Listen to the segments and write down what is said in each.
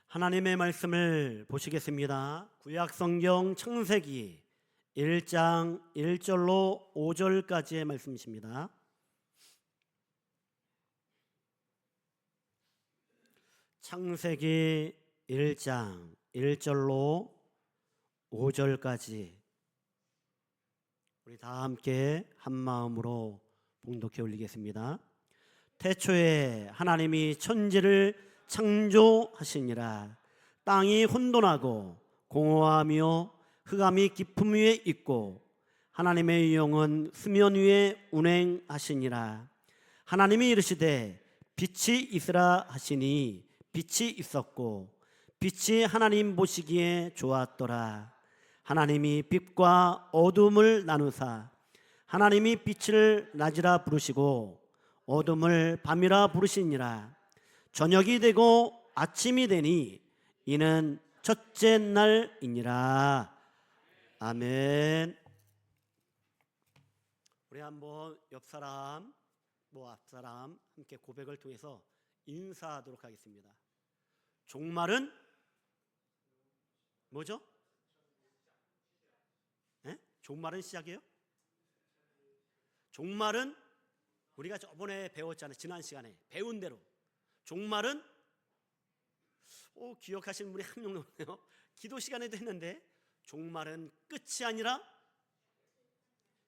하나님의 말씀을 보시겠습니다. 구약성경 창세기 1장 1절로 5절까지의 말씀이십니다. 창세기 1장 1절로 5절까지 우리 다 함께 한마음으로 봉독해 올리겠습니다. 태초에 하나님이 천지를 창조하시니라. 땅이 혼돈하고 공허하며 흑암이 깊음 위에 있고 하나님의 영은 수면 위에 운행하시니라. 하나님이 이르시되 빛이 있으라 하시니 빛이 있었고 빛이 하나님 보시기에 좋았더라. 하나님이 빛과 어둠을 나누사 하나님이 빛을 낮이라 부르시고 어둠을 밤이라 부르시니라. 저녁이 되고 아침이 되니 이는 첫째 날이니라. 아멘. 우리 한번 옆사람 앞사람 함께 고백을 통해서 인사하도록 하겠습니다. 종말은 뭐죠? 종말은 시작이에요? 종말은 우리가 저번에 배웠잖아요. 지난 시간에 배운 대로 종말은 기억하시는 분이 한 명 넘네요. 기도 시간에도 했는데 종말은 끝이 아니라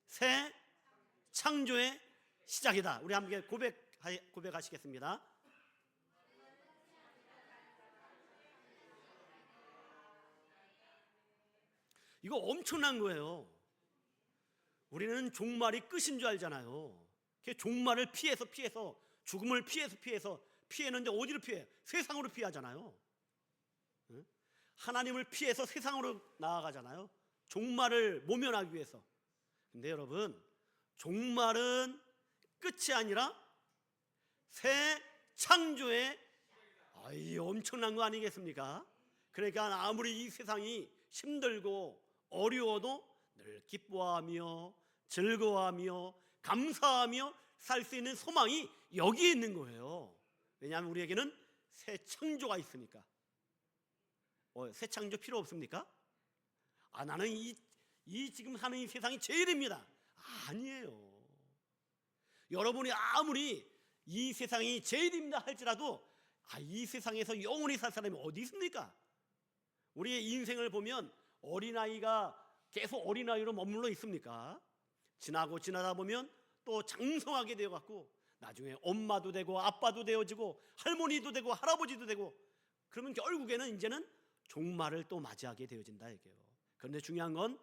새 창조의 시작이다. 우리 함께 고백하시겠습니다. 이거 엄청난 거예요. 우리는 종말이 끝인 줄 알잖아요. 종말을 피해서 죽음을 피해서 피했는데 어디로 피해요? 세상으로 피하잖아요. 하나님을 피해서 세상으로 나아가잖아요. 종말을 모면하기 위해서. 근데 여러분, 종말은 끝이 아니라 새 창조의 엄청난 거 아니겠습니까? 그러니까 아무리 이 세상이 힘들고 어려워도 늘 기뻐하며 즐거워하며 감사하며 살 수 있는 소망이 여기에 있는 거예요. 왜냐하면 우리에게는 새 창조가 있으니까. 새 창조 필요 없습니까? 나는 이 지금 사는 이 세상이 제일입니다. 아니에요. 여러분이 아무리 이 세상이 제일입니다 할지라도 이 세상에서 영원히 살 사람이 어디 있습니까? 우리의 인생을 보면 어린아이가 계속 어린아이로 머물러 있습니까? 지나다 보면 또 장성하게 되어갖고 나중에 엄마도 되고 아빠도 되어지고 할머니도 되고 할아버지도 되고 그러면 결국에는 이제는 종말을 또 맞이하게 되어진다 이게요. 그런데 중요한 건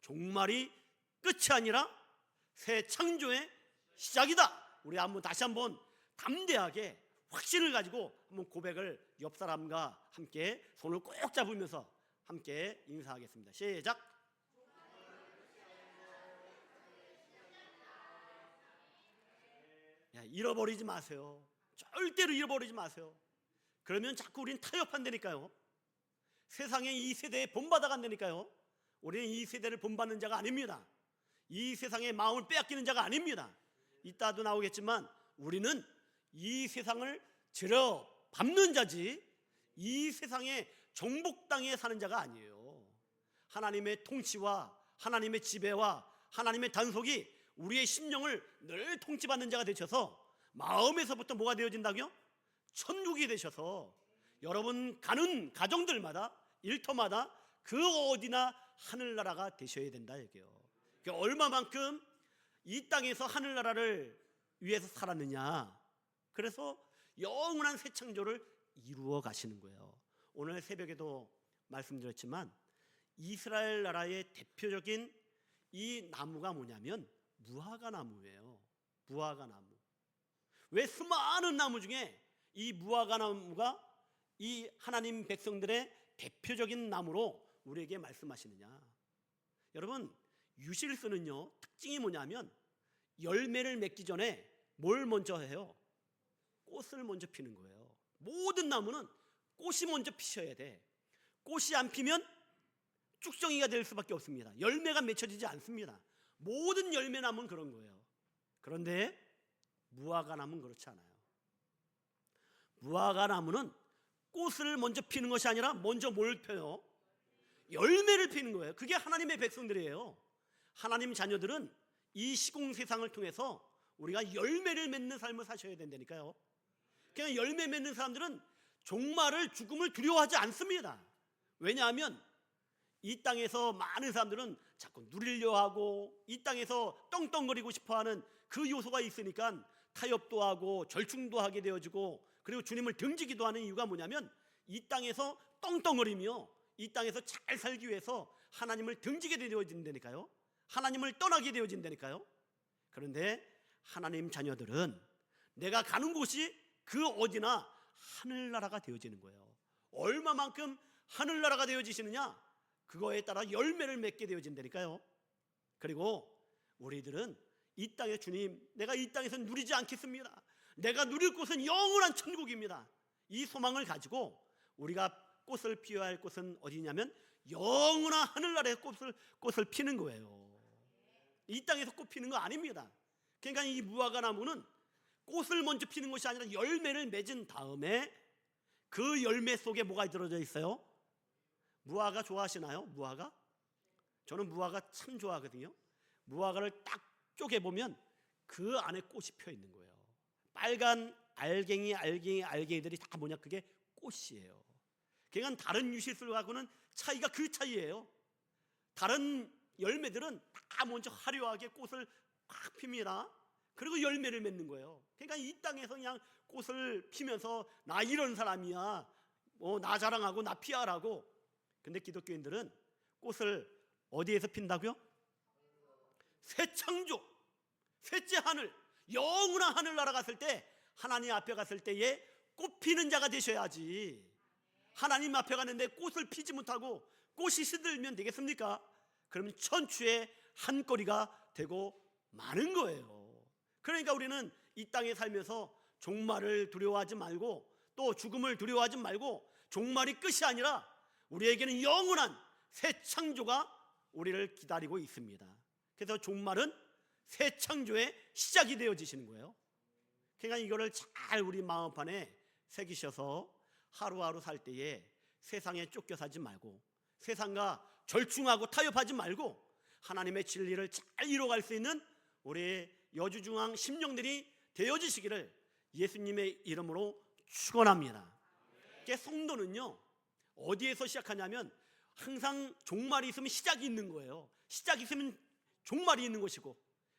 종말이 끝이 아니라 새 창조의 시작이다. 우리 다시 한번 담대하게 확신을 가지고 한번 고백을 옆 사람과 함께 손을 꼭 잡으면서 함께 인사하겠습니다. 시작. 잃어버리지 마세요. 절대로 잃어버리지 마세요. 그러면 자꾸 우린 타협한다니까요. 세상의 이 세대에 본받아간다니까요. 우리는 이 세대를 본받는 자가 아닙니다. 이 세상의 마음을 빼앗기는 자가 아닙니다. 이따도 나오겠지만 우리는 이 세상을 들여 밟는 자지 이 세상의 정복 땅에 사는 자가 아니에요. 하나님의 통치와 하나님의 지배와 하나님의 단속이 우리의 심령을 늘 통치받는 자가 되셔서 마음에서부터 뭐가 되어진다고요? 천국이 되셔서 여러분 가는 가정들마다 일터마다 그 어디나 하늘나라가 되셔야 된다 얘기예요. 그러니까 얼마만큼 이 땅에서 하늘나라를 위해서 살았느냐. 그래서 영원한 새 창조를 이루어 가시는 거예요. 오늘 새벽에도 말씀드렸지만 이스라엘 나라의 대표적인 이 나무가 뭐냐면 무화과나무예요. 무화과나무. 왜 수많은 나무 중에 이 무화과나무가 이 하나님 백성들의 대표적인 나무로 우리에게 말씀하시느냐. 여러분, 유실수는요 특징이 뭐냐면 열매를 맺기 전에 뭘 먼저 해요? 꽃을 먼저 피는 거예요. 모든 나무는 꽃이 먼저 피셔야 돼. 꽃이 안 피면 쭉정이가 될 수밖에 없습니다. 열매가 맺혀지지 않습니다. 모든 열매나무는 그런 거예요. 그런데 무화과나무는 그렇지 않아요. 무화과나무는 꽃을 먼저 피는 것이 아니라 먼저 뭘 펴요? 열매를 피는 거예요. 그게 하나님의 백성들이에요. 하나님 자녀들은 이 시공 세상을 통해서 우리가 열매를 맺는 삶을 사셔야 된다니까요. 그냥 열매 맺는 사람들은 종말을, 죽음을 두려워하지 않습니다. 왜냐하면 이 땅에서 많은 사람들은 자꾸 누리려 하고 이 땅에서 떵떵거리고 싶어하는 그 요소가 있으니까 타협도 하고 절충도 하게 되어지고, 그리고 주님을 등지기도 하는 이유가 뭐냐면 이 땅에서 떵떵거리며 이 땅에서 잘 살기 위해서 하나님을 등지게 되어진다니까요. 하나님을 떠나게 되어진다니까요. 그런데 하나님 자녀들은 내가 가는 곳이 그 어디나 하늘나라가 되어지는 거예요. 얼마만큼 하늘나라가 되어지시느냐, 그거에 따라 열매를 맺게 되어진다니까요. 그리고 우리들은 이 땅에 주님, 내가 이 땅에서 누리지 않겠습니다. 내가 누릴 곳은 영원한 천국입니다. 이 소망을 가지고 우리가 꽃을 피워야 할 곳은 어디냐면 영원한 하늘나라의 꽃을 피는 거예요. 이 땅에서 꽃 피는 거 아닙니다. 그러니까 이 무화과 나무는 꽃을 먼저 피는 것이 아니라 열매를 맺은 다음에 그 열매 속에 뭐가 들어져 있어요? 무화과 좋아하시나요? 무화과? 저는 무화과 참 좋아하거든요. 무화과를 딱 쪼개보면 그 안에 꽃이 펴 있는 거예요. 빨간 알갱이들이 다 뭐냐, 그게 꽃이에요. 그러니까 다른 유실술하고는 차이가 그 차이예요. 다른 열매들은 다 먼저 화려하게 꽃을 팍 핍니다. 그리고 열매를 맺는 거예요. 그러니까 이 땅에서 그냥 꽃을 피면서 나 이런 사람이야, 나 자랑하고 나 피하라고. 근데 기독교인들은 꽃을 어디에서 핀다고요? 새 창조, 셋째 하늘, 영원한 하늘나라 갔을 때, 하나님 앞에 갔을 때에 꽃 피는 자가 되셔야지. 하나님 앞에 가는데 꽃을 피지 못하고 꽃이 시들면 되겠습니까? 그러면 천추의 한 거리가 되고 마는 거예요. 그러니까 우리는 이 땅에 살면서 종말을 두려워하지 말고, 또 죽음을 두려워하지 말고, 종말이 끝이 아니라 우리에게는 영원한 새 창조가 우리를 기다리고 있습니다. 그래서 종말은 새 창조의 시작이 되어지시는 거예요. 그러니까 이거를 잘 우리 마음판에 새기셔서 하루하루 살 때에 세상에 쫓겨 살지 말고, 세상과 절충하고 타협하지 말고 하나님의 진리를 잘 이뤄갈 수 있는 우리 여주중앙 심령들이 되어지시기를 예수님의 이름으로 축원합니다. 성도는요, 어디에서 시작하냐면 항상 종말이 있으면 시작이 있는 거예요. 시작이 있으면 종말이 있는 것이고,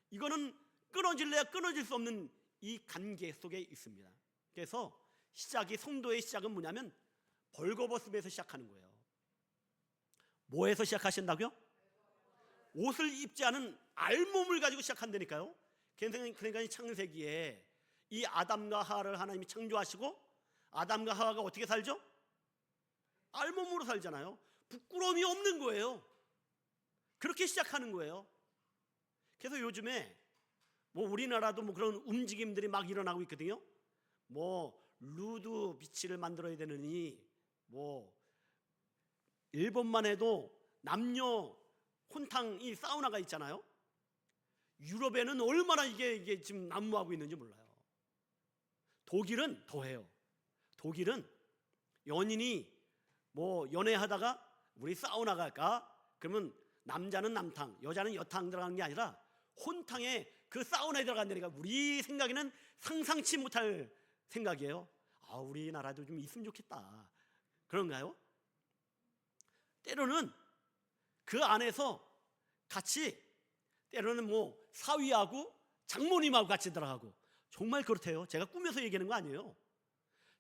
이거는 끊어질래야 끊어질 수 없는 이 관계 속에 있습니다. 그래서 성도의 시작은 뭐냐면 벌거벗음에서 시작하는 거예요. 뭐에서 시작하신다고요? 옷을 입지 않은 알몸을 가지고 시작한다니까요. 그러니까 이 창세기에 이 아담과 하와를 하나님이 창조하시고, 아담과 하와가 어떻게 살죠? 알몸으로 살잖아요. 부끄러움이 없는 거예요. 그렇게 시작하는 거예요. 그래서 요즘에 우리나라도 그런 움직임들이 막 일어나고 있거든요. 루드 비치를 만들어야 되느니, 일본만 해도 남녀 혼탕 이 사우나가 있잖아요. 유럽에는 얼마나 이게 지금 난무하고 있는지 몰라요. 독일은 더해요. 독일은 연인이 연애하다가 우리 사우나 갈까? 그러면 남자는 남탕, 여자는 여탕 들어가는 게 아니라 혼탕에 그 사우나에 들어간다니까. 우리 생각에는 상상치 못할 생각이에요. 우리나라도 좀 있으면 좋겠다. 그런가요? 때로는 그 안에서 같이, 때로는 사위하고 장모님하고 같이 들어가고, 정말 그렇대요. 제가 꾸며서 얘기하는 거 아니에요.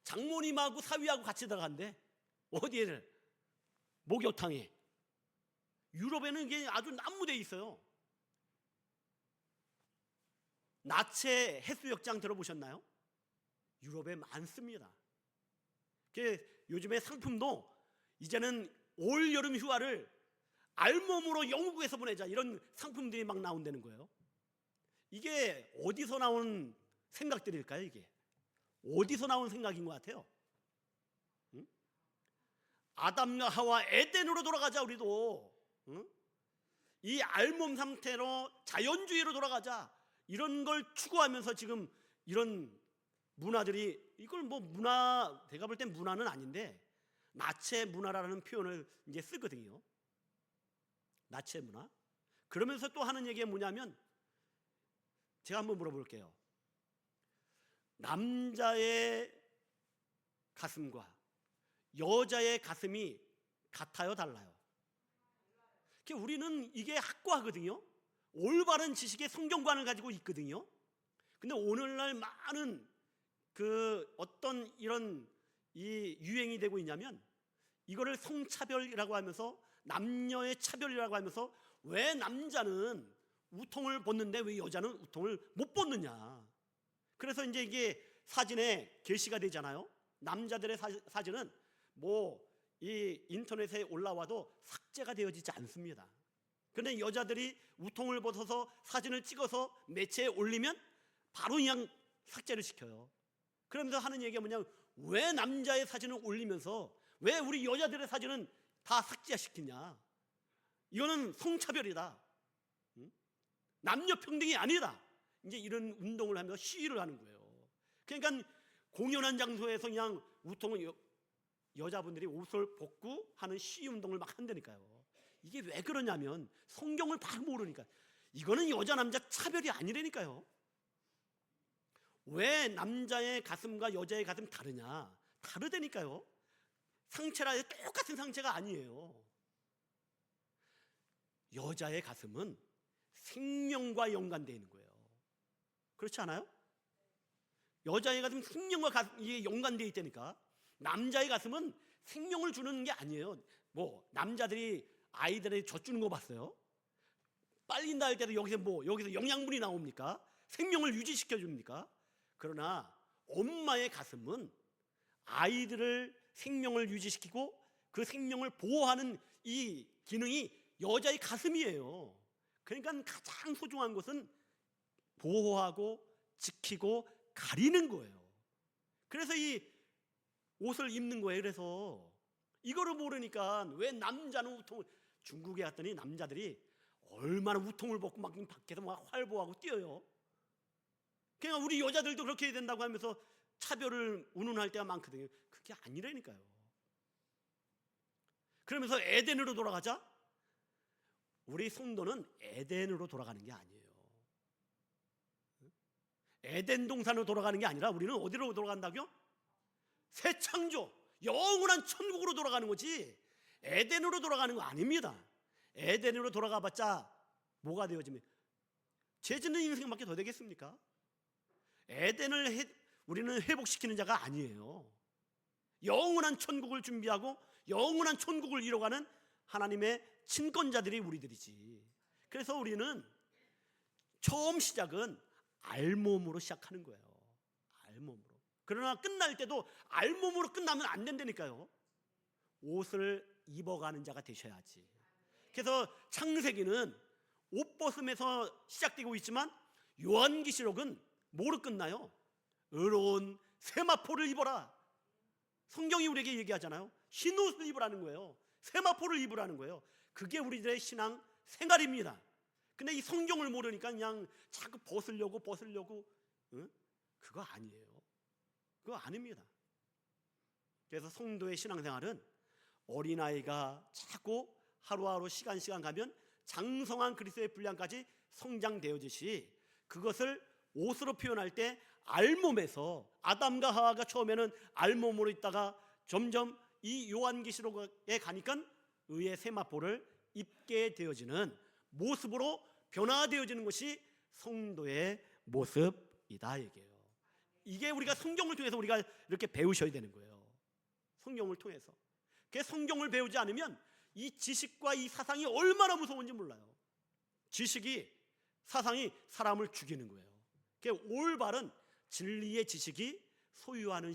장모님하고 사위하고 같이 들어간대. 어디에를? 목욕탕에. 유럽에는 이게 아주 난무되어 있어요. 나체 해수욕장 들어보셨나요? 유럽에 많습니다. 요즘에 상품도 이제는 올 여름 휴가를 알몸으로 영국에서 보내자, 이런 상품들이 막 나온다는 거예요. 이게 어디서 나온 생각들일까요? 이게 어디서 나온 생각인 것 같아요? 응? 아담과 하와 에덴으로 돌아가자. 우리도 이 알몸 상태로 자연주의로 돌아가자, 이런 걸 추구하면서 지금 이런 문화들이 이걸 뭐 문화, 제가 볼 땐 문화는 아닌데 나체 문화라는 표현을 이제 쓰거든요. 나체 문화. 그러면서 또 하는 얘기가 뭐냐면, 제가 한번 물어볼게요. 남자의 가슴과 여자의 가슴이 같아요, 달라요? 우리는 이게 확고하거든요. 올바른 지식의 성경관을 가지고 있거든요. 근데 오늘날 많은 어떤 이런 이 유행이 되고 있냐면, 이거를 성차별이라고 하면서, 남녀의 차별이라고 하면서, 왜 남자는 우통을 벗는데 왜 여자는 우통을 못 벗느냐. 그래서 이제 이게 사진에 게시가 되잖아요. 남자들의 사진은 뭐 이 인터넷에 올라와도 삭제가 되어지지 않습니다. 그런데 여자들이 우통을 벗어서 사진을 찍어서 매체에 올리면 바로 그냥 삭제를 시켜요. 그러면서 하는 얘기가 뭐냐면, 왜 남자의 사진을 올리면서 왜 우리 여자들의 사진은 다 삭제시키냐. 이거는 성차별이다. 남녀 평등이 아니다. 이제 이런 운동을 하면서 시위를 하는 거예요. 그러니까 공연한 장소에서 그냥 우통을 여자분들이 옷을 벗고 하는 시위 운동을 막 한다니까요. 이게 왜 그러냐면 성경을 막 모르니까. 이거는 여자 남자 차별이 아니라니까요. 왜 남자의 가슴과 여자의 가슴 다르냐? 다르다니까요. 상체라 해서 똑같은 상체가 아니에요. 여자의 가슴은 생명과 연관되어 있는 거예요. 그렇지 않아요? 여자의 가슴은 생명과 이게 연관되어 있다니까. 남자의 가슴은 생명을 주는 게 아니에요. 뭐 남자들이 아이들에게 젖 주는 거 봤어요? 빨린다 할 때도 여기서 영양분이 나옵니까? 생명을 유지시켜 줍니까? 그러나 엄마의 가슴은 아이들을 생명을 유지시키고 그 생명을 보호하는 이 기능이 여자의 가슴이에요. 그러니까 가장 소중한 것은 보호하고 지키고 가리는 거예요. 그래서 이 옷을 입는 거예요. 그래서 이거를 모르니까 왜 남자는 우통을, 중국에 갔더니 남자들이 얼마나 우통을 벗고 막 밖에서 막 활보하고 뛰어요. 그냥 우리 여자들도 그렇게 해야 된다고 하면서 차별을 운운할 때가 많거든요. 그게 아니라니까요. 그러면서 에덴으로 돌아가자. 우리 성도는 에덴으로 돌아가는 게 아니에요. 에덴 동산으로 돌아가는 게 아니라 우리는 어디로 돌아간다고요? 새 창조, 영원한 천국으로 돌아가는 거지 에덴으로 돌아가는 거 아닙니다. 에덴으로 돌아가봤자 뭐가 되어지면 죄 짓는 인생밖에 더 되겠습니까? 에덴을 우리는 회복시키는 자가 아니에요. 영원한 천국을 준비하고 영원한 천국을 이뤄가는 하나님의 친권자들이 우리들이지. 그래서 우리는 처음 시작은 알몸으로 시작하는 거예요. 알몸으로. 그러나 끝날 때도 알몸으로 끝나면 안 된다니까요. 옷을 입어가는 자가 되셔야지. 그래서 창세기는 옷 벗음에서 시작되고 있지만 요한계시록은 뭐로 끝나요? 의로운 세마포를 입어라. 성경이 우리에게 얘기하잖아요. 흰 옷을 입으라는 거예요. 세마포를 입으라는 거예요. 그게 우리들의 신앙 생활입니다. 근데 이 성경을 모르니까 그냥 자꾸 벗으려고 응? 그거 아니에요. 그거 아닙니다. 그래서 성도의 신앙생활은 어린아이가 자꾸 하루하루 시간 가면 장성한 그리스도의 분량까지 성장되어지시, 그것을 옷으로 표현할 때 알몸에서 아담과 하와가 처음에는 알몸으로 있다가 점점 이 요한계시록에 가니까 의의 세마포를 입게 되어지는 모습으로 변화되어지는 것이 성도의 모습이다 얘기예요. 이게 우리가 성경을 통해서 우리가 이렇게 배우셔야 되는 거예요. 성경을 통해서. 그 성경을 배우지 않으면 이 지식과 이 사상이 얼마나 무서운지 몰라요. 지식이, 사상이 사람을 죽이는 거예요. 그 올바른 진리의 지식이 소유하는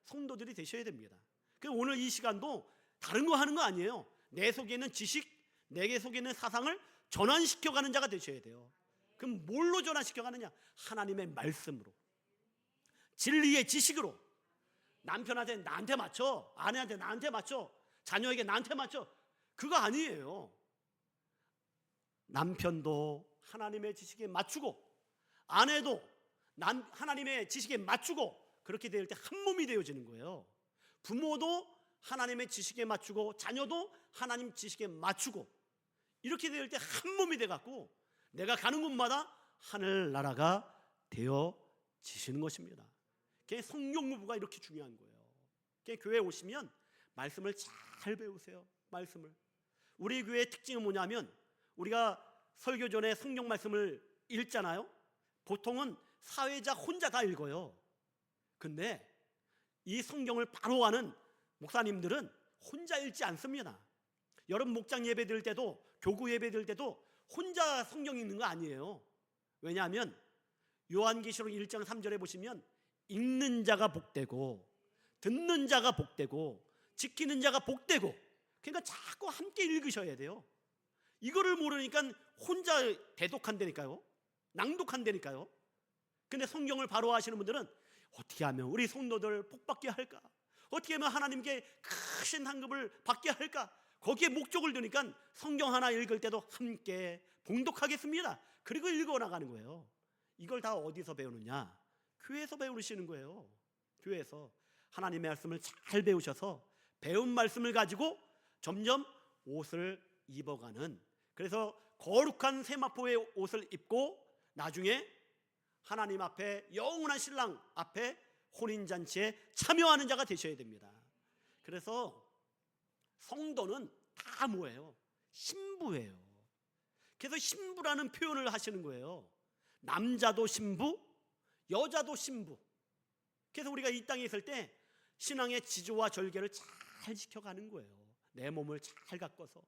성도들이 되셔야 됩니다. 그 오늘 이 시간도 다른 거 하는 거 아니에요. 내 속에 있는 지식, 내 속에 있는 사상을 전환시켜가는 자가 되셔야 돼요. 그럼 뭘로 전환시켜가느냐? 하나님의 말씀으로, 진리의 지식으로. 남편한테 나한테 맞춰, 아내한테 나한테 맞춰, 자녀에게 나한테 맞춰, 그거 아니에요. 남편도 하나님의 지식에 맞추고, 아내도 하나님의 지식에 맞추고, 그렇게 될 때 한 몸이 되어지는 거예요. 부모도 하나님의 지식에 맞추고 자녀도 하나님 지식에 맞추고 이렇게 될 때 한 몸이 돼갖고 내가 가는 곳마다 하늘나라가 되어지시는 것입니다. 성경 공부가 이렇게 중요한 거예요. 교회에 오시면 말씀을 잘 배우세요. 말씀을. 우리 교회의 특징은 뭐냐면 우리가 설교 전에 성경 말씀을 읽잖아요. 보통은 사회자 혼자 다 읽어요. 근데 이 성경을 바로 아는 목사님들은 혼자 읽지 않습니다. 여러분 목장 예배 드릴 때도 교구 예배 드릴 때도 혼자 성경 읽는 거 아니에요. 왜냐하면 요한계시록 1장 3절에 보시면 읽는 자가 복되고 듣는 자가 복되고 지키는 자가 복되고, 그러니까 자꾸 함께 읽으셔야 돼요. 이거를 모르니까 혼자 대독한다니까요. 낭독한다니까요. 근데 성경을 바로 아시는 분들은 어떻게 하면 우리 성도들 복받게 할까? 어떻게 하면 하나님께 크신 상급을 받게 할까? 거기에 목적을 두니까 성경 하나 읽을 때도 함께 봉독하겠습니다. 그리고 읽어나가는 거예요. 이걸 다 어디서 배우느냐? 교회에서 배우시는 거예요. 교회에서 하나님의 말씀을 잘 배우셔서 배운 말씀을 가지고 점점 옷을 입어가는, 그래서 거룩한 세마포의 옷을 입고 나중에 하나님 앞에 영원한 신랑 앞에 혼인잔치에 참여하는 자가 되셔야 됩니다. 그래서 성도는 다 뭐예요? 신부예요. 그래서 신부라는 표현을 하시는 거예요. 남자도 신부, 여자도 신부. 그래서 우리가 이 땅에 있을 때 신앙의 지조와 절개를 잘 지켜가는 거예요. 내 몸을 잘 가꿔서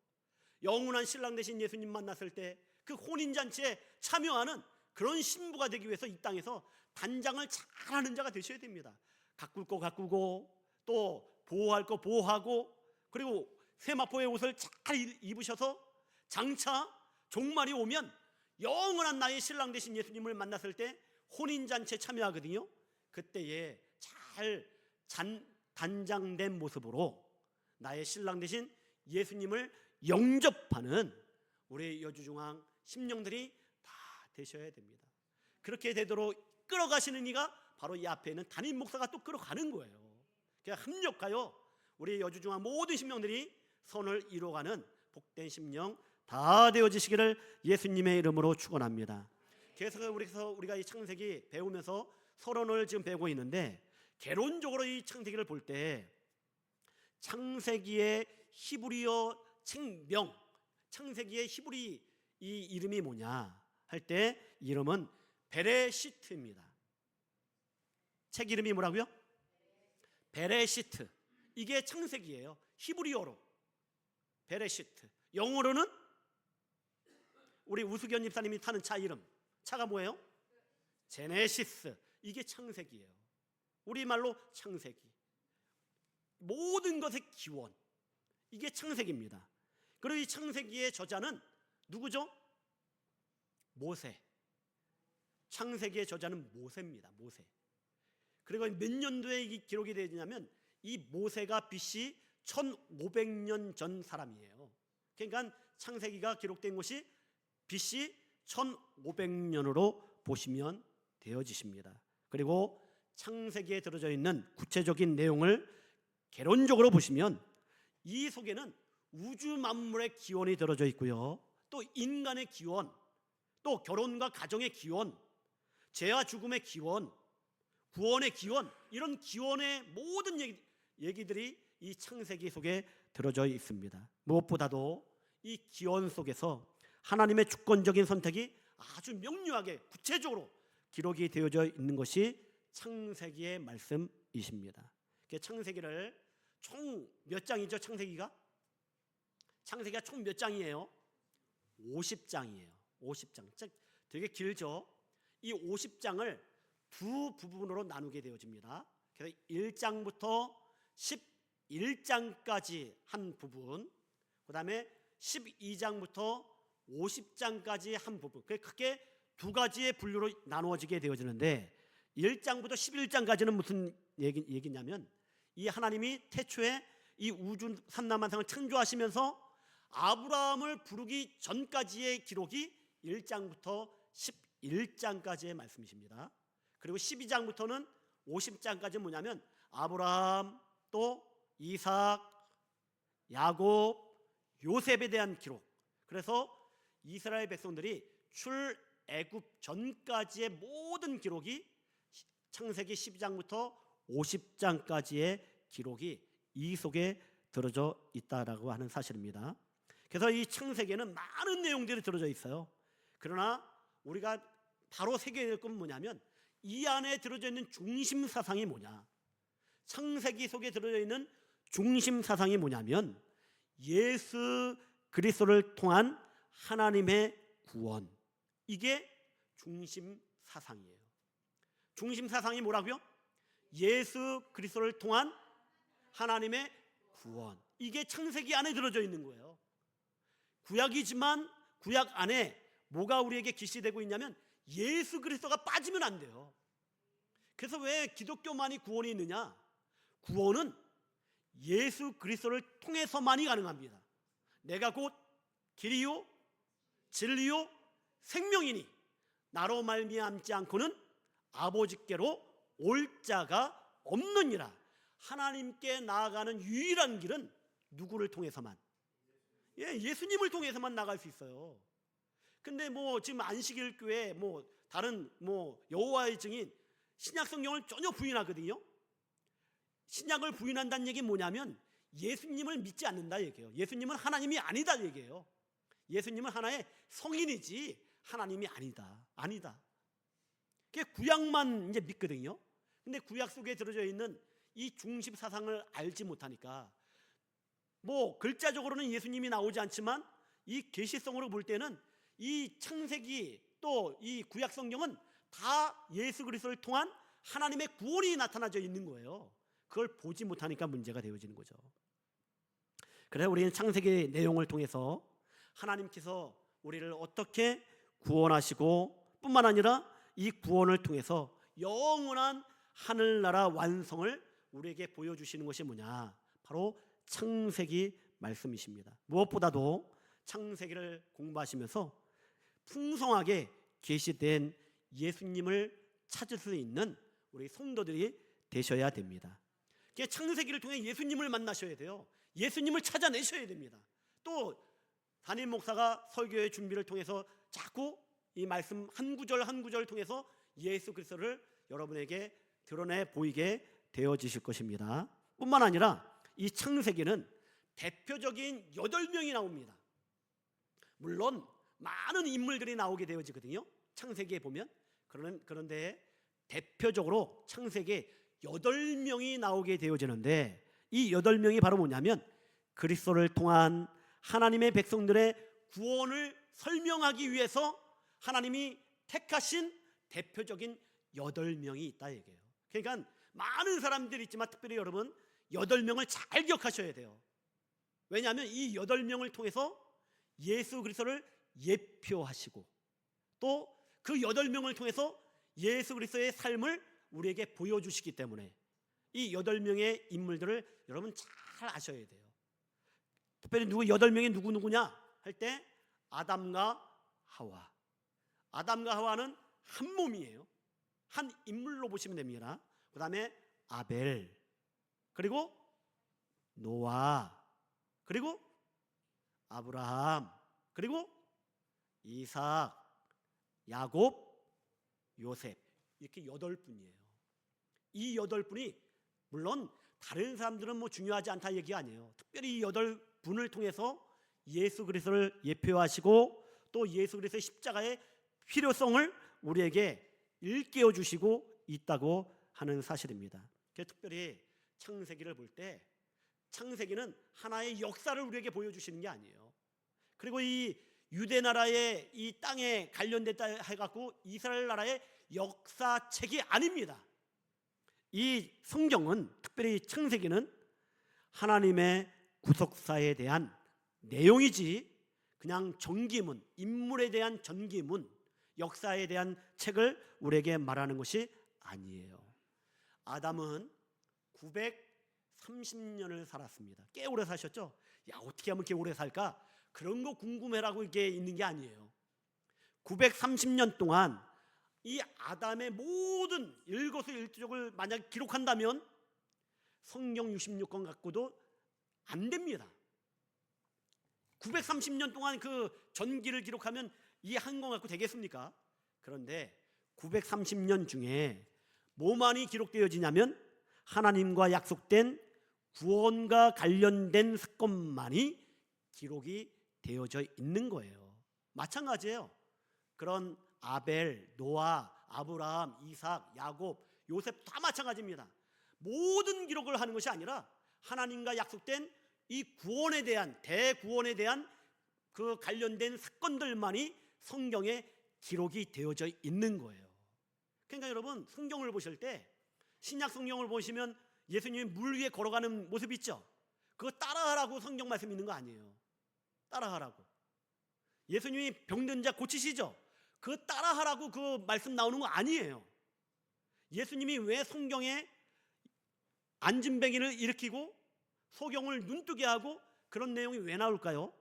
영원한 신랑 되신 예수님 만났을 때 그 혼인잔치에 참여하는 그런 신부가 되기 위해서 이 땅에서 단장을 잘하는 자가 되셔야 됩니다. 가꿀 거 가꾸고 또 보호할 거 보호하고, 그리고 세마포의 옷을 잘 입으셔서 장차 종말이 오면 영원한 나의 신랑 되신 예수님을 만났을 때 혼인잔치에 참여하거든요. 그때에 잘 단장된 모습으로 나의 신랑 되신 예수님을 영접하는 우리 여주중앙 심령들이 다 되셔야 됩니다. 그렇게 되도록 끌어가시는 이가 바로 이 앞에 있는 담임 목사가 또 끌어가는 거예요. 그냥 합력하여 우리 여주중앙 모든 심령들이 선을 이루어가는 복된 심령 다 되어지시기를 예수님의 이름으로 축원합니다. 그래서 우리가 이 창세기 배우면서 서론을 지금 배우고 있는데, 개론적으로 이 창세기를 볼 때 창세기의 히브리어 책명, 창세기의 히브리 이 이름이 뭐냐 할 때 이름은 베레시트입니다. 책 이름이 뭐라고요? 베레시트. 이게 창세기예요. 히브리어로 베레시트. 영어로는 우리 우수견 집사님이 타는 차 이름, 차가 뭐예요? 제네시스. 이게 창세기예요. 우리말로 창세기. 모든 것의 기원, 이게 창세기입니다. 그리고 이 창세기의 저자는 누구죠? 모세. 창세기의 저자는 모세입니다. 모세. 그리고 몇 년도에 이 기록이 되냐면 이 모세가 BC 1500년 전 사람이에요. 그러니까 창세기가 기록된 곳이 BC 1500년으로 보시면 되어지십니다. 그리고 창세기에 들어져 있는 구체적인 내용을 개론적으로 보시면 이 속에는 우주 만물의 기원이 들어져 있고요, 또 인간의 기원, 또 결혼과 가정의 기원, 죄와 죽음의 기원, 구원의 기원, 이런 기원의 모든 얘기들이 이 창세기 속에 들어져 있습니다. 무엇보다도 이 기원 속에서 하나님의 주권적인 선택이 아주 명료하게 구체적으로 기록이 되어져 있는 것이 창세기의 말씀이십니다. 창세기를 총 몇 장이죠? 창세기가 총 몇 장이에요? 50장이에요. 50장. 되게 길죠? 이 50장을 두 부분으로 나누게 되어집니다. 그래서 1장부터 11장까지 한 부분, 그 다음에 12장부터 50장까지 한 부분, 크게 두 가지의 분류로 나누어지게 되어지는데, 1장부터 11장까지는 무슨 얘기냐면 이 하나님이 태초에 이 우주 삼라만상을 창조하시면서 아브라함을 부르기 전까지의 기록이 1장부터 11장까지의 말씀이십니다. 그리고 12장부터는 50장까지는 뭐냐면 아브라함, 또 이삭, 야곱, 요셉에 대한 기록. 그래서 이스라엘 백성들이 출애굽 전까지의 모든 기록이 창세기 12장부터 50장까지의 기록이 이 속에 들어져 있다라고 하는 사실입니다. 그래서 이 창세기에는 많은 내용들이 들어져 있어요. 그러나 우리가 바로 새겨야 될 건 뭐냐면 이 안에 들어져 있는 중심 사상이 뭐냐. 창세기 속에 들어져 있는 중심 사상이 뭐냐면 예수 그리스도를 통한 하나님의 구원. 이게 중심 사상이에요. 중심 사상이 뭐라고요? 예수 그리스도를 통한 하나님의 구원. 이게 창세기 안에 들어져 있는 거예요. 구약이지만 구약 안에 뭐가 우리에게 계시되고 있냐면 예수 그리스도가 빠지면 안 돼요. 그래서 왜 기독교만이 구원이 있느냐? 구원은 예수 그리스도를 통해서만이 가능합니다. 내가 곧 길이요 진리요 생명이니 나로 말미암지 않고는 아버지께로 올 자가 없느니라. 하나님께 나아가는 유일한 길은 누구를 통해서만? 예수님을 통해서만 나갈 수 있어요. 근데 지금 안식일 교회 다른 여호와의 증인 신약 성경을 전혀 부인하거든요. 신약을 부인한다는 얘기는 뭐냐면 예수님을 믿지 않는다 얘기예요. 예수님은 하나님이 아니다 얘기예요. 예수님은 하나의 성인이지 하나님이 아니다. 그게 구약만 이제 믿거든요. 근데 구약 속에 들어져 있는 이 중심 사상을 알지 못하니까 글자적으로는 예수님이 나오지 않지만 이 계시성으로 볼 때는 이 창세기 또 이 구약 성경은 다 예수 그리스도를 통한 하나님의 구원이 나타나져 있는 거예요. 그걸 보지 못하니까 문제가 되어지는 거죠. 그래서 우리는 창세기 내용을 통해서 하나님께서 우리를 어떻게 구원하시고 뿐만 아니라 이 구원을 통해서 영원한 하늘나라 완성을 우리에게 보여주시는 것이 뭐냐? 바로 창세기 말씀이십니다. 무엇보다도 창세기를 공부하시면서 풍성하게 계시된 예수님을 찾을 수 있는 우리 성도들이 되셔야 됩니다. 창세기를 통해 예수님을 만나셔야 돼요. 예수님을 찾아내셔야 됩니다. 또 담임 목사가 설교의 준비를 통해서 자꾸 이 말씀 한 구절 한 구절 통해서 예수 그리스도를 여러분에게 드러내 보이게 되어지실 것입니다. 뿐만 아니라 이 창세기는 대표적인 8명이 나옵니다. 물론 많은 인물들이 나오게 되어지거든요. 창세기에 보면. 그런데 대표적으로 창세기에 8명이 나오게 되어지는데 이 8명이 바로 뭐냐면 그리스도를 통한 하나님의 백성들의 구원을 설명하기 위해서 하나님이 택하신 대표적인 8명이 있다 얘기예요. 그러니까 많은 사람들이 있지만 특별히 여러분 8명을 잘 기억하셔야 돼요. 왜냐하면 이 8명을 통해서 예수 그리스도를 예표하시고 또 그 8명을 통해서 예수 그리스도의 삶을 우리에게 보여주시기 때문에 이 8명의 인물들을 여러분 잘 아셔야 돼요. 특별히 8명이 누구냐 할 때 아담과 하와. 아담과 하와는 한 몸이에요. 한 인물로 보시면 됩니다. 그 다음에 아벨, 그리고 노아, 그리고 아브라함, 그리고 이삭, 야곱, 요셉. 이렇게 8분이에요. 이 8분이 물론 다른 사람들은 중요하지 않다 얘기 아니에요. 특별히 이 8분을 통해서 예수 그리스도를 예표하시고 또 예수 그리스도의 십자가의 필요성을 우리에게 일깨워 주시고 있다고 하는 사실입니다. 특별히 창세기를 볼 때 창세기는 하나의 역사를 우리에게 보여주시는 게 아니에요. 그리고 이 유대 나라의 이 땅에 관련됐다 해갖고 이스라엘 나라의 역사책이 아닙니다. 이 성경은 특별히 창세기는 하나님의 구속사에 대한 내용이지 그냥 전기문, 인물에 대한 전기문, 역사에 대한 책을 우리에게 말하는 것이 아니에요. 아담은 930년을 살았습니다. 꽤 오래 사셨죠? 어떻게 하면 이렇게 오래 살까? 그런 거 궁금해라고 이게 있는 게 아니에요. 930년 동안 이 아담의 모든 일거수일투족을 만약 기록한다면 성경 66권 갖고도 안 됩니다. 930년 동안 그 전기를 기록하면 이 한 권 갖고 되겠습니까? 그런데 930년 중에 뭐만이 기록되어지냐면 하나님과 약속된 구원과 관련된 사건만이 기록이 되어져 있는 거예요. 마찬가지예요. 그런 아벨, 노아, 아브라함, 이삭, 야곱, 요셉 다 마찬가지입니다. 모든 기록을 하는 것이 아니라 하나님과 약속된 이 구원에 대한, 대구원에 대한 그 관련된 사건들만이 성경에 기록이 되어져 있는 거예요. 그러니까 여러분, 성경을 보실 때 신약 성경을 보시면 예수님이 물 위에 걸어가는 모습 있죠? 그거 따라하라고 성경 말씀 있는 거 아니에요. 따라하라고. 예수님이 병든 자 고치시죠? 그거 따라하라고 그 말씀 나오는 거 아니에요. 예수님이 왜 성경에 안진뱅이를 일으키고 소경을 눈뜨게 하고 그런 내용이 왜 나올까요?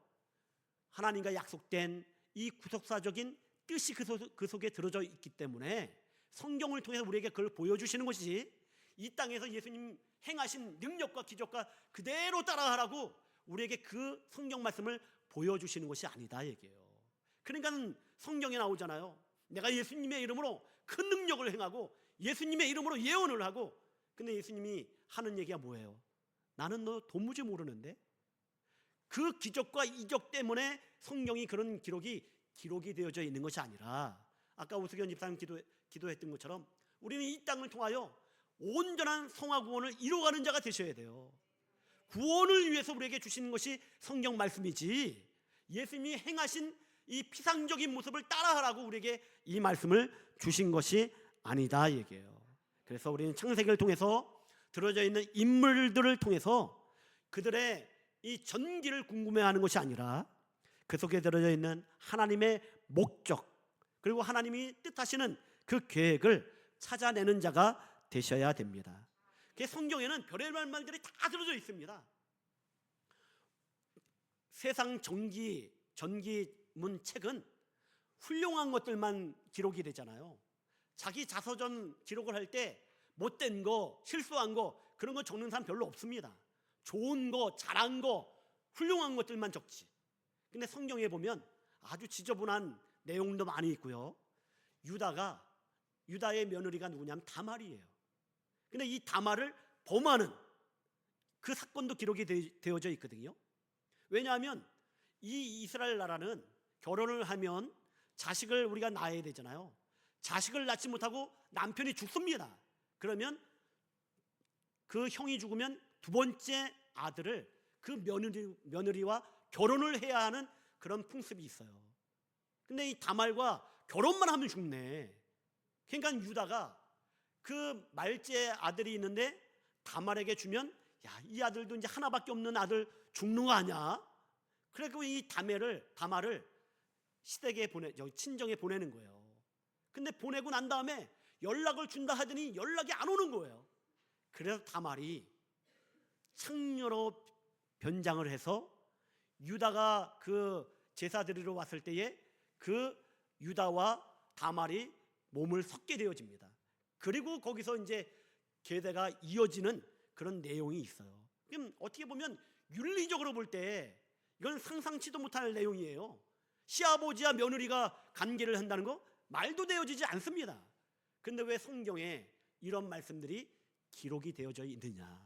하나님과 약속된 이 구속사적인 뜻이 그 속에 들어져 있기 때문에 성경을 통해서 우리에게 그걸 보여주시는 것이지, 이 땅에서 예수님 행하신 능력과 기적과 그대로 따라하라고 우리에게 그 성경 말씀을 보여주시는 것이 아니다 얘기예요. 그러니까 성경에 나오잖아요. 내가 예수님의 이름으로 큰 능력을 행하고 예수님의 이름으로 예언을 하고, 근데 예수님이 하는 얘기가 뭐예요? 나는 너 도무지 모르는데? 그 기적과 이적 때문에 성경이 그런 기록이 되어져 있는 것이 아니라, 아까 오수견 집사님 기도했던 것처럼 우리는 이 땅을 통하여 온전한 성화 구원을 이루어가는 자가 되셔야 돼요. 구원을 위해서 우리에게 주시는 것이 성경 말씀이지, 예수님이 행하신 이 피상적인 모습을 따라하라고 우리에게 이 말씀을 주신 것이 아니다 얘기예요. 그래서 우리는 창세기를 통해서 들어져 있는 인물들을 통해서 그들의 이 전기를 궁금해하는 것이 아니라 그 속에 들어져 있는 하나님의 목적, 그리고 하나님이 뜻하시는 그 계획을 찾아내는 자가 되셔야 됩니다. 성경에는 별의별 말들이 다 들어져 있습니다. 세상 전기문 책은 훌륭한 것들만 기록이 되잖아요. 자기 자서전 기록을 할 때 못된 거, 실수한 거, 그런 거 적는 사람 별로 없습니다. 좋은 거, 잘한 거, 훌륭한 것들만 적지. 근데 성경에 보면 아주 지저분한 내용도 많이 있고요. 유다의 며느리가 누구냐면 다말이에요. 근데 이 다말을 범하는 그 사건도 기록이 되어져 있거든요. 왜냐하면 이 이스라엘 나라는 결혼을 하면 자식을 우리가 낳아야 되잖아요. 자식을 낳지 못하고 남편이 죽습니다. 그러면 그 형이 죽으면 두 번째 아들을 그 며느리와 결혼을 해야 하는 그런 풍습이 있어요. 근데 이 다말과 결혼만 하면 죽네. 그러니까 유다가 그 말째 아들이 있는데 다말에게 주면, 야, 이 아들도 이제 하나밖에 없는 아들 죽는 거 아니야? 그래서 이 다말을 시댁에 친정에 보내는 거예요. 근데 보내고 난 다음에 연락을 준다 하더니 연락이 안 오는 거예요. 그래서 다말이 창녀로 변장을 해서 유다가 그 제사 드리러 왔을 때에 그 유다와 다말이 몸을 섞게 되어집니다. 그리고 거기서 이제 계대가 이어지는 그런 내용이 있어요. 그럼 어떻게 보면 윤리적으로 볼 때 이건 상상치도 못할 내용이에요. 시아버지와 며느리가 관계를 한다는 거 말도 되어지지 않습니다. 근데 왜 성경에 이런 말씀들이 기록이 되어져 있느냐?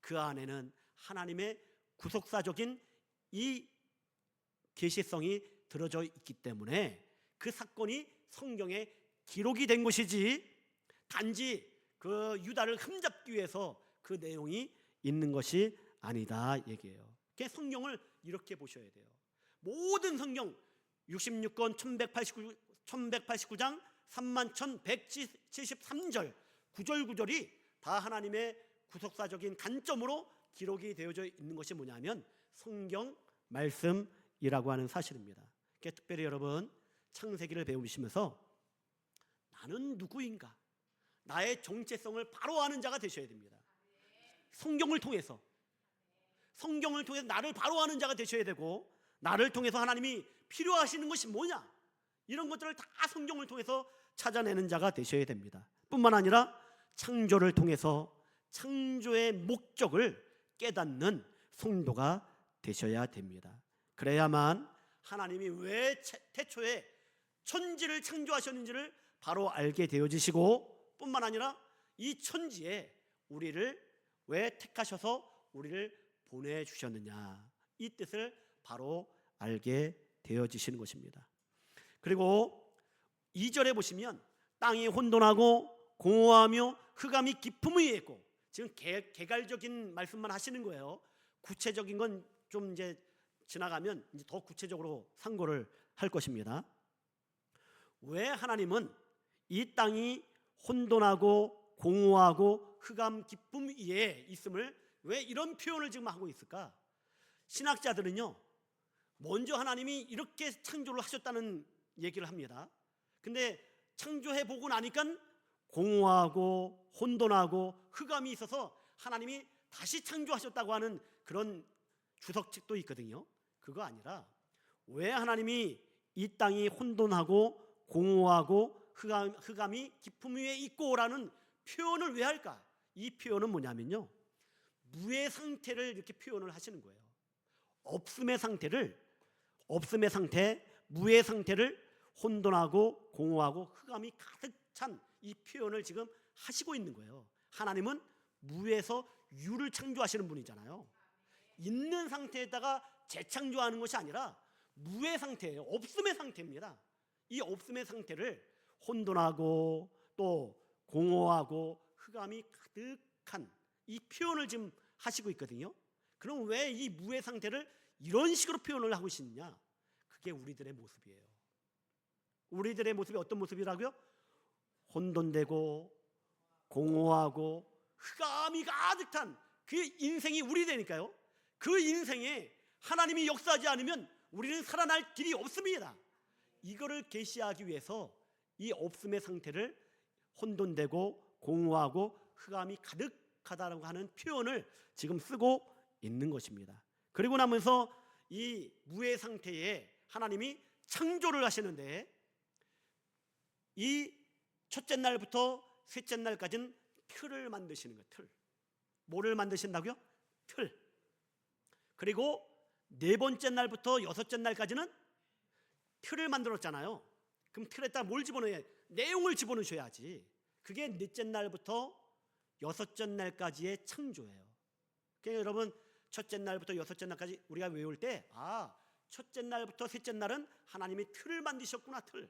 그 안에는 하나님의 구속사적인 이 계시성이 들어져 있기 때문에 그 사건이 성경에 기록이 된 것이지, 단지 그 유다를 흠잡기 위해서 그 내용이 있는 것이 아니다 얘기예요. 그래서 성경을 이렇게 보셔야 돼요. 모든 성경 66권 1189장 31,173절 9절 다 하나님의 구속사적인 관점으로 기록이 되어져 있는 것이 뭐냐면 성경 말씀이라고 하는 사실입니다. 그러니까 특별히 여러분 창세기를 배우시면서 나는 누구인가, 나의 정체성을 바로 아는 자가 되셔야 됩니다. 성경을 통해서 나를 바로 아는 자가 되셔야 되고, 나를 통해서 하나님이 필요하시는 것이 뭐냐, 이런 것들을 다 성경을 통해서 찾아내는 자가 되셔야 됩니다. 뿐만 아니라 창조를 통해서 창조의 목적을 깨닫는 성도가 되셔야 됩니다. 그래야만 하나님이 왜 태초에 천지를 창조하셨는지를 바로 알게 되어지시고, 뿐만 아니라 이 천지에 우리를 왜 택하셔서 우리를 보내주셨느냐, 이 뜻을 바로 알게 되어지시는 것입니다. 그리고 2절에 보시면 땅이 혼돈하고 공허하며 흑암이 깊음을 있고, 지금 개괄적인 말씀만 하시는 거예요. 구체적인 건 좀 이제 지나가면 이제 더 구체적으로 상고를 할 것입니다. 왜 하나님은 이 땅이 혼돈하고 공허하고 흑암 깊음 위에 있음을 왜 이런 표현을 지금 하고 있을까? 신학자들은요, 먼저 하나님이 이렇게 창조를 하셨다는 얘기를 합니다. 근데 창조해 보고 나니까 공허하고 혼돈하고 흑암이 있어서 하나님이 다시 창조하셨다고 하는 그런 주석책도 있거든요. 그거 아니라 왜 하나님이 이 땅이 혼돈하고 공허하고 흑암이 깊음 위에 있고라는 표현을 왜 할까? 이 표현은 뭐냐면요, 무의 상태를 이렇게 표현을 하시는 거예요. 없음의 상태, 무의 상태를 혼돈하고 공허하고 흑암이 가득 찬 이 표현을 지금 하시고 있는 거예요. 하나님은 무에서 유를 창조하시는 분이잖아요. 있는 상태에다가 재창조하는 것이 아니라 무의 상태예요. 없음의 상태입니다. 이 없음의 상태를 혼돈하고 또 공허하고 흑암이 가득한 이 표현을 지금 하시고 있거든요. 그럼 왜 이 무의 상태를 이런 식으로 표현을 하고 있느냐? 그게 우리들의 모습이에요. 우리들의 모습이 어떤 모습이라고요? 혼돈되고 공허하고 흑암이 가득 찬 그 인생이 우리 되니까요. 그 인생에 하나님이 역사하지 않으면 우리는 살아날 길이 없습니다. 이거를 계시하기 위해서 이 없음의 상태를 혼돈되고 공허하고 흑암이 가득하다라고 하는 표현을 지금 쓰고 있는 것입니다. 그리고 나면서 이 무의 상태에 하나님이 창조를 하시는데, 이 첫째 날부터 셋째 날까지는 틀을 만드시는 거예요. 틀. 뭐를 만드신다고요? 틀. 그리고 네 번째 날부터 여섯째 날까지는 틀을 만들었잖아요. 그럼 틀에다 뭘 집어넣어야? 내용을 집어넣으셔야지. 그게 넷째 날부터 여섯째 날까지의 창조예요. 그러니까 여러분, 첫째 날부터 여섯째 날까지 우리가 외울 때, 첫째 날부터 셋째 날은 하나님이 틀을 만드셨구나. 틀.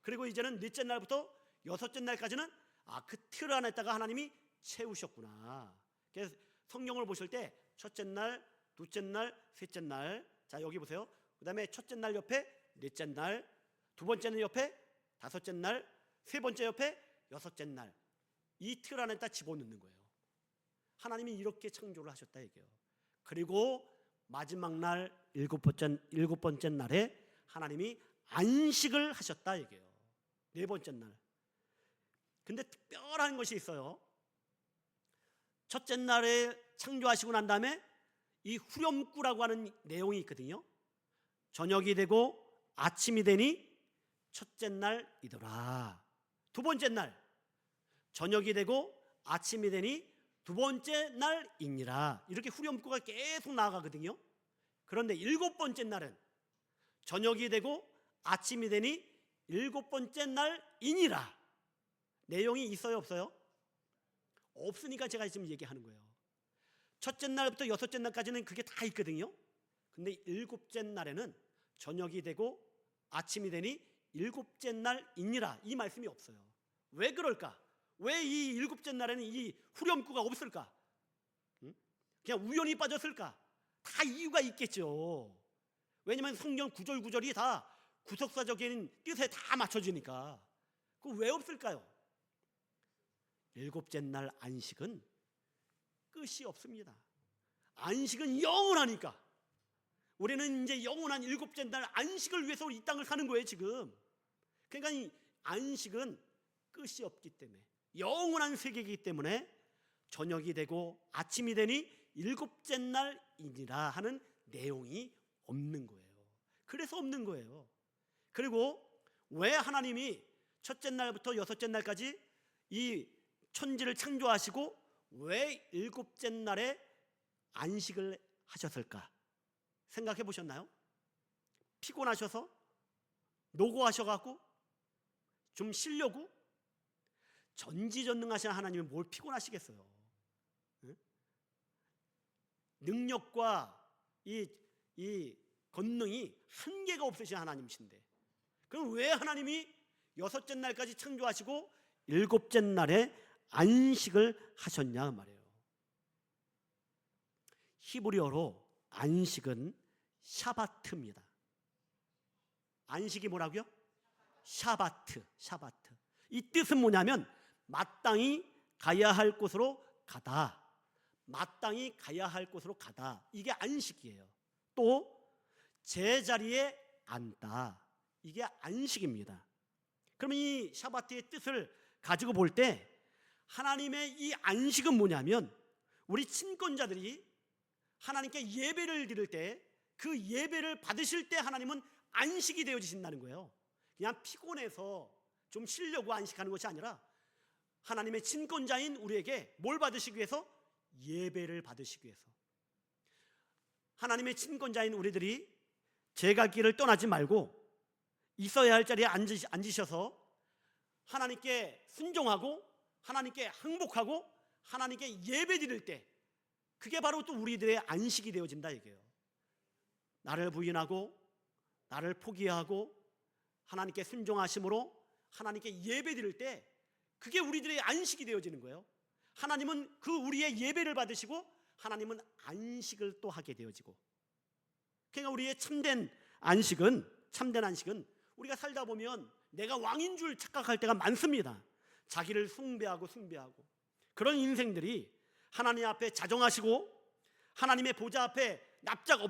그리고 이제는 넷째 날부터 여섯째 날까지는 그 틀 안에다가 하나님이 채우셨구나. 그래서 성경을 보실 때 첫째 날, 둘째 날, 셋째 날, 자 여기 보세요. 그 다음에 첫째 날 옆에 넷째 날, 두 번째는 옆에 다섯째 날, 세 번째 옆에 여섯째 날, 이 틀 안에다 집어넣는 거예요. 하나님이 이렇게 창조를 하셨다 이게요. 그리고 마지막 날 일곱 번째 날에 하나님이 안식을 하셨다 이게요. 네 번째 날. 근데 특별한 것이 있어요. 첫째 날에 창조하시고 난 다음에 이 후렴구라고 하는 내용이 있거든요. 저녁이 되고 아침이 되니 첫째 날이더라. 두 번째 날 저녁이 되고 아침이 되니 두 번째 날이니라. 이렇게 후렴구가 계속 나아가거든요. 그런데 일곱 번째 날은 저녁이 되고 아침이 되니 일곱 번째 날이니라. 내용이 있어요, 없어요? 없으니까 제가 지금 얘기하는 거예요. 첫째 날부터 여섯째 날까지는 그게 다 있거든요. 근데 일곱째 날에는 저녁이 되고 아침이 되니 일곱째 날이니라, 이 말씀이 없어요. 왜 그럴까? 왜 이 일곱째 날에는 이 후렴구가 없을까? 그냥 우연히 빠졌을까? 다 이유가 있겠죠. 왜냐하면 성경 구절구절이 다 구속사적인 뜻에 다 맞춰지니까. 그 왜 없을까요? 일곱째 날 안식은 끝이 없습니다. 안식은 영원하니까. 우리는 이제 영원한 일곱째 날 안식을 위해서 이 땅을 사는 거예요 지금. 그러니까 이 안식은 끝이 없기 때문에, 영원한 세계이기 때문에 저녁이 되고 아침이 되니 일곱째 날이니라 하는 내용이 없는 거예요. 그래서 없는 거예요. 그리고 왜 하나님이 첫째 날부터 여섯째 날까지 이 천지를 창조하시고 왜 일곱째 날에 안식을 하셨을까? 생각해 보셨나요? 피곤하셔서? 노고하셔갖고? 좀 쉬려고? 전지전능하신 하나님이 뭘 피곤하시겠어요? 응? 능력과 이 권능이 한계가 없으신 하나님이신데, 그럼 왜 하나님이 여섯째 날까지 창조하시고 일곱째 날에 안식을 하셨냐 말이에요. 히브리어로 안식은 샤바트입니다. 안식이 뭐라고요? 샤바트. 이 뜻은 뭐냐면 마땅히 가야 할 곳으로 가다. 마땅히 가야 할 곳으로 가다. 이게 안식이에요. 또 제자리에 앉다. 이게 안식입니다. 그러면 이 샤바트의 뜻을 가지고 볼 때 하나님의 이 안식은 뭐냐면 우리 친권자들이 하나님께 예배를 드릴 때 그 예배를 받으실 때 하나님은 안식이 되어지신다는 거예요. 그냥 피곤해서 좀 쉬려고 안식하는 것이 아니라 하나님의 친권자인 우리에게 뭘 받으시기 위해서? 예배를 받으시기 위해서. 하나님의 친권자인 우리들이 제갈길을 떠나지 말고 있어야 할 자리에 앉으셔서 하나님께 순종하고 하나님께 항복하고 하나님께 예배 드릴 때 그게 바로 또 우리들의 안식이 되어진다 이게요. 나를 부인하고 나를 포기하고 하나님께 순종하심으로 하나님께 예배 드릴 때 그게 우리들의 안식이 되어지는 거예요. 하나님은 그 우리의 예배를 받으시고 하나님은 안식을 또 하게 되어지고, 그러니까 우리의 참된 안식은 우리가 살다 보면 내가 왕인 줄 착각할 때가 많습니다. 자기를 숭배하고 그런 인생들이 하나님 앞에 자정하시고 하나님의 보좌 앞에 납작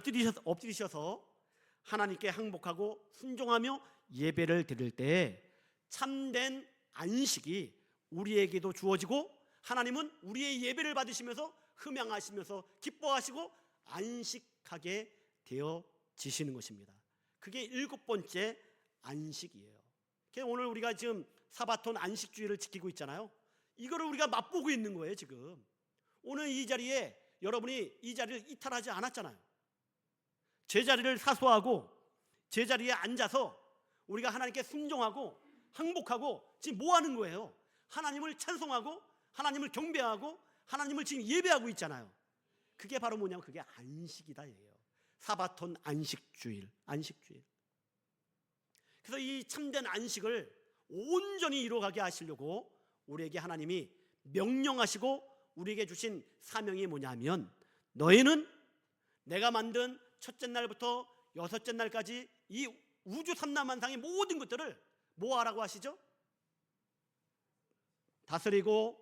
엎드리셔서 하나님께 항복하고 순종하며 예배를 드릴 때 참된 안식이 우리에게도 주어지고 하나님은 우리의 예배를 받으시면서 흠양하시면서 기뻐하시고 안식하게 되어지시는 것입니다. 그게 일곱 번째 안식이에요. 오늘 우리가 지금 사바톤 안식주의를 지키고 있잖아요. 이거를 우리가 맛보고 있는 거예요. 지금 오늘 이 자리에 여러분이 이 자리를 이탈하지 않았잖아요. 제자리를 사수하고 제자리에 앉아서 우리가 하나님께 순종하고 항복하고 지금 뭐 하는 거예요? 하나님을 찬송하고 하나님을 경배하고 하나님을 지금 예배하고 있잖아요. 그게 바로 뭐냐면 그게 안식이다 이에요. 사바톤 안식주일. 그래서 이 참된 안식을 온전히 이루어가게 하시려고 우리에게 하나님이 명령하시고 우리에게 주신 사명이 뭐냐면, 너희는 내가 만든 첫째 날부터 여섯째 날까지 이 우주 삼라만상의 모든 것들을 뭐 하라고 하시죠? 다스리고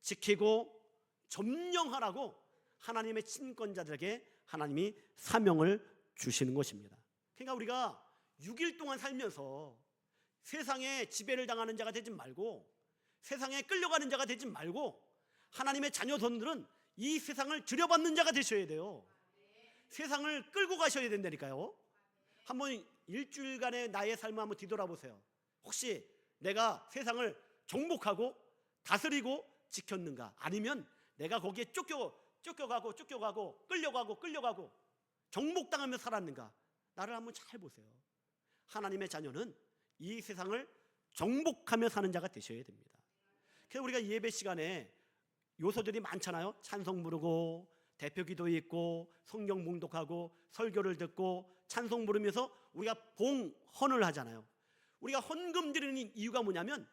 지키고 점령하라고 하나님의 친권자들에게 하나님이 사명을 주시는 것입니다. 그러니까 우리가 6일 동안 살면서 세상에 지배를 당하는 자가 되지 말고 세상에 끌려가는 자가 되지 말고 하나님의 자녀들은 이 세상을 들여받는 자가 되셔야 돼요. 세상을 끌고 가셔야 된다니까요. 한번 일주일간의 나의 삶을 한번 뒤돌아보세요. 혹시 내가 세상을 정복하고 다스리고 지켰는가? 아니면 내가 거기에 쫓겨가고 끌려가고 정복당하며 살았는가? 나를 한번 잘 보세요. 하나님의 자녀는 이 세상을 정복하며 사는 자가 되셔야 됩니다. 그래서 우리가 예배 시간에 요소들이 많잖아요. 찬송 부르고 대표기도 있고 성경 봉독하고 설교를 듣고 찬송 부르면서 우리가 봉헌을 하잖아요. 우리가 헌금 드리는 이유가 뭐냐면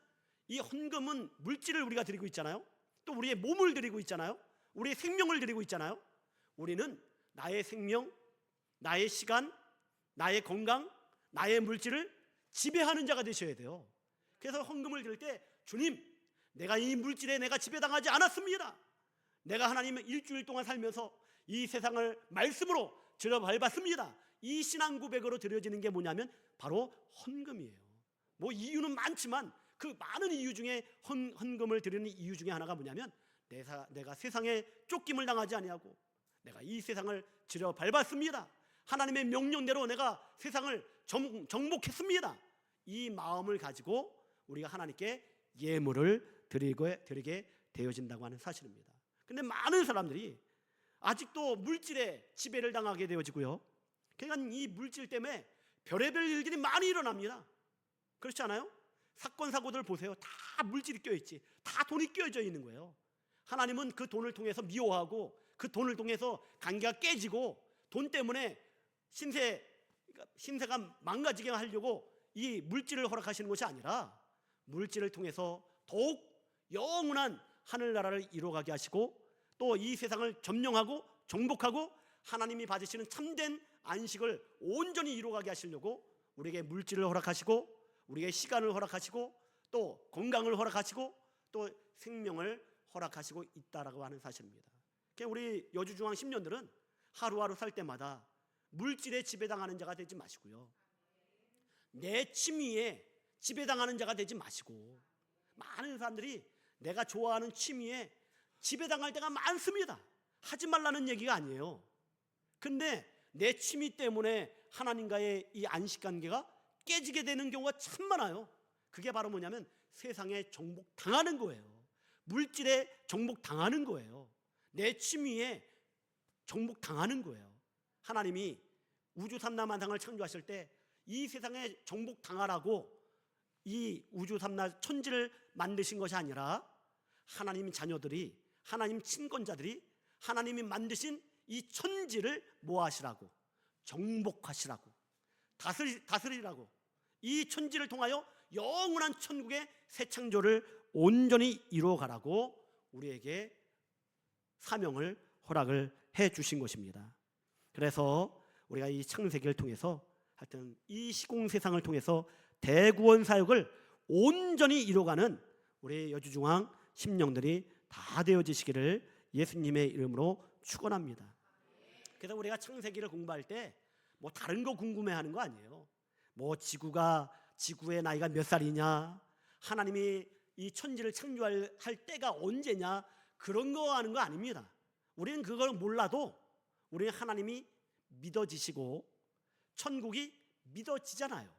이 헌금은 물질을 우리가 드리고 있잖아요. 또 우리의 몸을 드리고 있잖아요. 우리의 생명을 드리고 있잖아요. 우리는 나의 생명, 나의 시간, 나의 건강, 나의 물질을 지배하는 자가 되셔야 돼요. 그래서 헌금을 드릴 때 주님, 내가 이 물질에 내가 지배당하지 않았습니다. 내가 하나님의 일주일 동안 살면서 이 세상을 말씀으로 들여밟았습니다. 이 신앙 고백으로 드려지는 게 뭐냐면 바로 헌금이에요. 뭐 이유는 많지만 그 많은 이유 중에 헌금을 드리는 이유 중에 하나가 뭐냐면 내가 세상에 쫓김을 당하지 아니하고 내가 이 세상을 들여밟았습니다. 하나님의 명령대로 내가 세상을 정복했습니다. 이 마음을 가지고 우리가 하나님께 예물을 드리게 되어진다고 하는 사실입니다. 근데 많은 사람들이 아직도 물질에 지배를 당하게 되어지고요. 그러니까 이 물질 때문에 별의별 일들이 많이 일어납니다. 그렇지 않아요? 사건 사고들 보세요. 다 물질이 껴있지. 다 돈이 껴져 있는 거예요. 하나님은 그 돈을 통해서 미워하고 그 돈을 통해서 관계가 깨지고 돈 때문에 신세가 망가지게 하려고 이 물질을 허락하시는 것이 아니라 물질을 통해서 더욱 영원한 하늘나라를 이루어가게 하시고 또 이 세상을 점령하고 정복하고 하나님이 받으시는 참된 안식을 온전히 이루어가게 하시려고 우리에게 물질을 허락하시고 우리에게 시간을 허락하시고 또 건강을 허락하시고 또 생명을 허락하시고 있다라고 하는 사실입니다. 우리 여주중앙 10년들은 하루하루 살 때마다 물질에 지배당하는 자가 되지 마시고요, 내 취미에 지배당하는 자가 되지 마시고, 많은 사람들이 내가 좋아하는 취미에 지배당할 때가 많습니다. 하지 말라는 얘기가 아니에요. 근데 내 취미 때문에 하나님과의 이 안식관계가 깨지게 되는 경우가 참 많아요. 그게 바로 뭐냐면 세상에 정복당하는 거예요. 물질에 정복당하는 거예요. 내 취미에 정복당하는 거예요. 하나님이 우주 삼라만상을 창조하실 때 이 세상에 정복당하라고 이 우주 삼라 천지를 만드신 것이 아니라 하나님 자녀들이, 하나님 친권자들이 하나님이 만드신 이 천지를 뭐 하시라고? 정복하시라고, 다스리라고, 이 천지를 통하여 영원한 천국의 새 창조를 온전히 이루어가라고 우리에게 사명을 허락을 해 주신 것입니다. 그래서 우리가 이 창세기를 통해서 하여튼 이 시공 세상을 통해서 대구원 사역을 온전히 이루어가는 우리 여주중앙 심령들이 다 되어지시기를 예수님의 이름으로 축원합니다. 그래서 우리가 창세기를 공부할 때 뭐 다른 거 궁금해하는 거 아니에요. 뭐 지구의 나이가 몇 살이냐, 하나님이 이 천지를 창조할 때가 언제냐, 그런 거 하는 거 아닙니다. 우리는 그걸 몰라도 우리는 하나님이 믿어지시고 천국이 믿어지잖아요.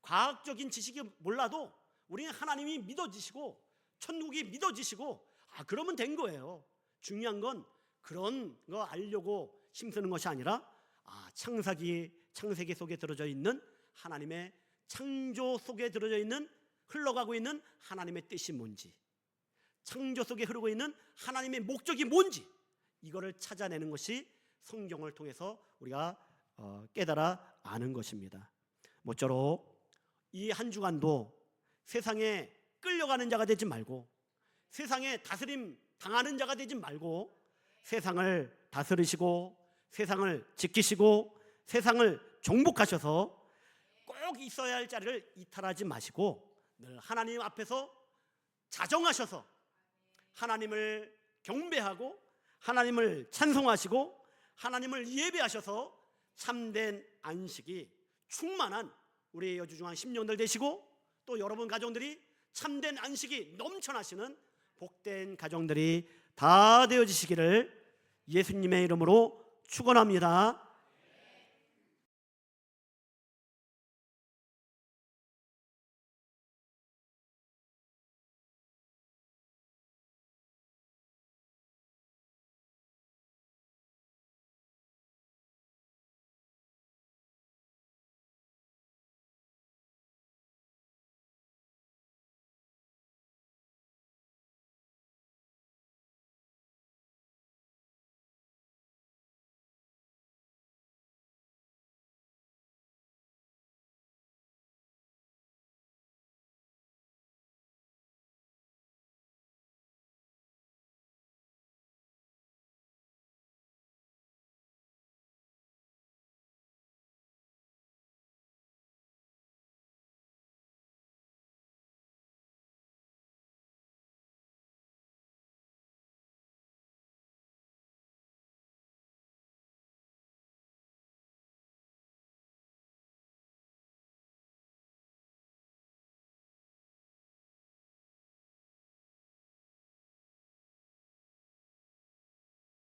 과학적인 지식이 몰라도 우리는 하나님이 믿어지시고 천국이 믿어지시고, 그러면 된 거예요. 중요한 건 그런 거 알려고 힘쓰는 것이 아니라 창세기 속에 들어져 있는 하나님의 창조 속에 들어져 있는, 흘러가고 있는 하나님의 뜻이 뭔지, 창조 속에 흐르고 있는 하나님의 목적이 뭔지, 이거를 찾아내는 것이 성경을 통해서 우리가 깨달아 아는 것입니다. 모쪼록 이 한 주간도 세상에 끌려가는 자가 되지 말고, 세상에 다스림 당하는 자가 되지 말고, 세상을 다스리시고 세상을 지키시고 세상을 정복하셔서 꼭 있어야 할 자리를 이탈하지 마시고 늘 하나님 앞에서 자정하셔서 하나님을 경배하고 하나님을 찬송하시고 하나님을 예배하셔서 참된 안식이 충만한 우리 여주중앙 심령들 되시고, 또 여러분 가정들이 참된 안식이 넘쳐나시는 복된 가정들이 다 되어지시기를 예수님의 이름으로 축원합니다.